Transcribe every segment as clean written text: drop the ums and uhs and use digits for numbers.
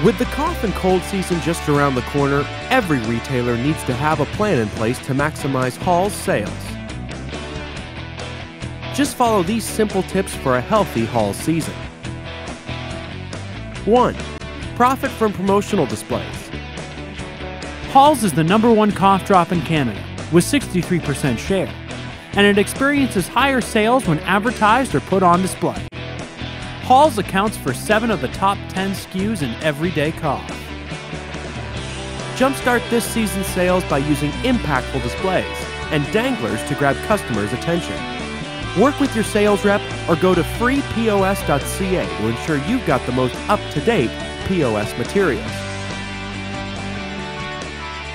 With the cough and cold season just around the corner, every retailer needs to have a plan in place to maximize Hall's sales. Just follow these simple tips for a healthy Hall season. 1. Profit from promotional displays. Hall's is the #1 cough drop in Canada, with 63% share, and it experiences higher sales when advertised or put on display. Hall's accounts for 7 of the top 10 SKUs in everyday cough. Jumpstart this season's sales by using impactful displays and danglers to grab customers' attention. Work with your sales rep or go to freepos.ca to ensure you've got the most up-to-date POS materials.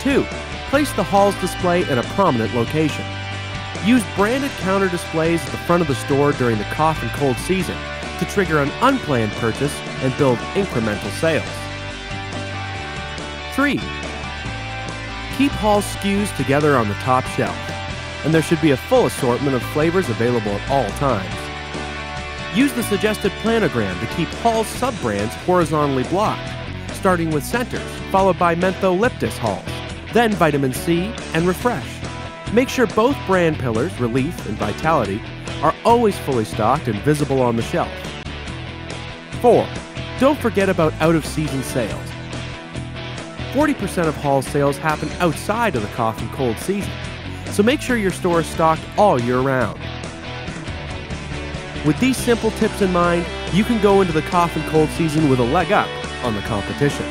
2. Place the Hall's display in a prominent location. Use branded counter displays at the front of the store during the cough and cold season to trigger an unplanned purchase and build incremental sales. 3. Keep Hall's SKUs together on the top shelf, and there should be a full assortment of flavors available at all times. Use the suggested planogram to keep Hall's sub-brands horizontally blocked, starting with Centers, followed by Mentho-Liptus Halls, then Vitamin C and Refresh. Make sure both brand pillars, Relief and Vitality, are always fully stocked and visible on the shelf. 4. Don't forget about out-of-season sales. 40% of Hall's sales happen outside of the cough and cold season, so make sure your store is stocked all year round. With these simple tips in mind, you can go into the cough and cold season with a leg up on the competition.